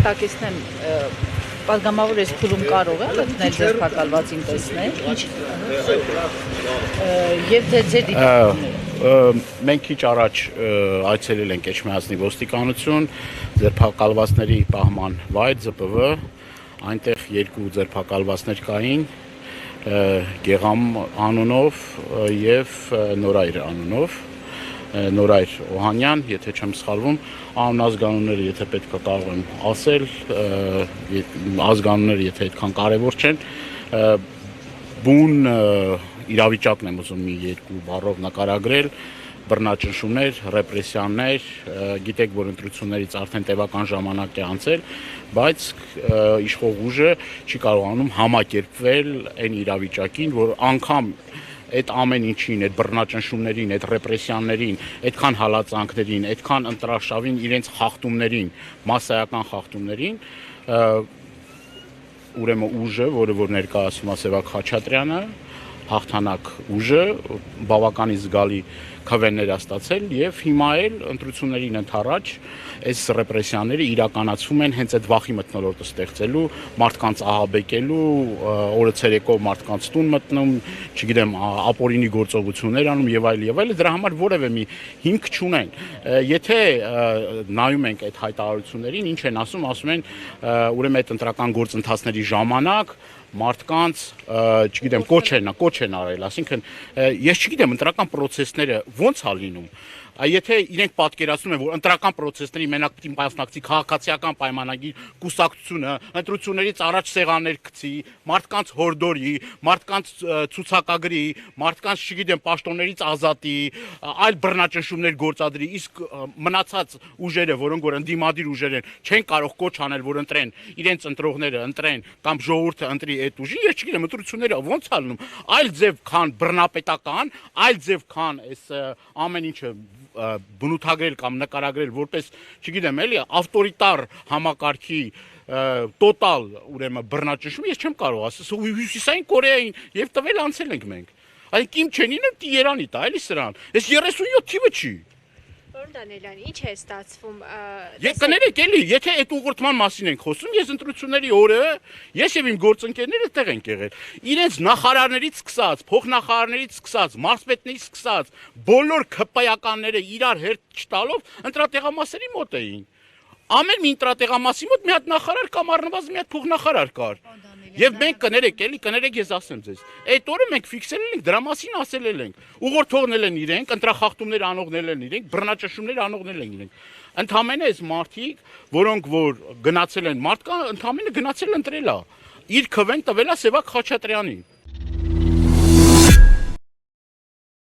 հստակեցնեմ, պատգամավոր այս փուլում կարող է մտնել ձերբակալվածին տեսնել, եւ թե ձեր դիտարկումները։ Մենք քիչ առաջ այցելել ենք Էջմիածնի ոստիկանություն, ձերբակալվածների պահման վայր ԶՊՎ, այնտեղ երկու ձերբակալվածներ կային, Գեղամ անունով եւ Նորայր անունով, Նորայր Օհանյան, եթե չեմ սխալվում, անազգանունները եթե պետք է կարող եմ ասել, ազգանունները եթե այդքան կարևոր չեն, բուն իրավիճակն եմ ուզում մի երկու բառով նկարագրել, բռնաճնշումներ, ռեպրեսիաներ, գիտեք, որ ընտրություններից արդեն տևական ժամանակ է անցել, բայց իշխող ուժը չի կարողանում համակերպվել այն իրավիճակին, որ անգամ այդ ամեն ինչին, այդ բռնաճնշումներին, այդ ռեպրեսիաներին, այդքան հալածանքներին, այդքան ընտրարշավին, իրենց խախտումներին, մասսայական խախտումներին, ուրեմն ուժը, որը որ ներկայացում է Սևակ Խաչատրյանը, հաղթանակ ուժը, բավականին զգալի քվեներ է ստացել եւ հիմա էլ ընտրություններին ընդառաջ այս ռեպրեսիաները իրականացվում են հենց այդ վախի մթնոլորտը ստեղծելու, մարդկանց ահաբեկելու, օրը ցերեկով մարդկանց տուն մտնում, չգիտեմ, ապօրինի գործողություններ անում եւ այլ, դրա համար որևէ մի հիմք չունեն։ Եթե նայում ենք այդ հայտարարություններին, ինչ են ասում են, ուրեմն այդ ընտրական գործընթացների ժամանակ մարդկանց, չգիտեմ, կոչ են արել, ասինքն ես չգիտեմ ընտրական process-ները ոնց է լինում, եթե իրենք պատկերացնում են, որ ընտրական process-ների մենակ պիտի մասնակցի քաղաքացիական պայմանագիր կուսակցությունը, ընտրություններից առաջ սեղաններ գցի, մարդկանց հորդորի, մարդկանց ցուցակագրի, մարդկանց, չգիտեմ, պաշտոններից ազատի, այլ բռնաճնշումներ գործադրի, իսկ մնացած ուժերը, որոնք որ ընդդիմադիր ուժեր են, չեն կարող կոչ անել, որ ընտրեն, իրենց ընտրողները ընտրեն կամ ժողովուրդը ընտրի այդ ուժի, ես չգիտեմ, ընտրությունները ոնց է լինում, այլ ձև քան բռնապետական, այլ ձև քան այս ամեն ինչը բնութագրել կամ նկարագրել որպես, չգիտեմ, էլի ավտորիտար համակարգի տոտալ ուրեմն բռնաճնշում, ես չեմ կարող ասել, Հյուսիսային Կորեային եւ տվել անցել ենք մենք։ Այ Կիմ Չեն Ինը Երանի տա, էլի սրան։ Այս 37 թիվը չի։ Պարոն Դանիելյան, ինչ է ստացվում։ Կներեք էլի, եթե այդ ուղղորդման մասին ենք խոսում, ես ընտրությունների օրը, ես եւ իմ գործընկերները տեղ ենք եղել։ Իրենց նախարարներից սկսած, փոխնախարարներից սկսած, մարզպետներից սկսած, բոլոր ԿՊ-ականները իրար հերթ չտալով ընտրատեղամասերի մոտ էին։ Ամեն մի ընտրատեղամասի մոտ մի հատ նախարար կամ առնվազն մի հատ փոխնախարար կար։ Եվ մենք կներեք ես ասեմ ձեզ, այդ օրը մենք ֆիքսել ենք, դրա մասին ասել ենք, ուղղորդողներ են իրենք, ընտրախախտումներ անողներ են իրենք, բռնաճնշումներ անողներ են իրենք։ Ընդամենը այս մարդիկ, որոնք որ գնացել են, մարդկան ընդամենը գնացել ընտրել է, իր քվեն տվել է Սևակ Խաչատրյանին։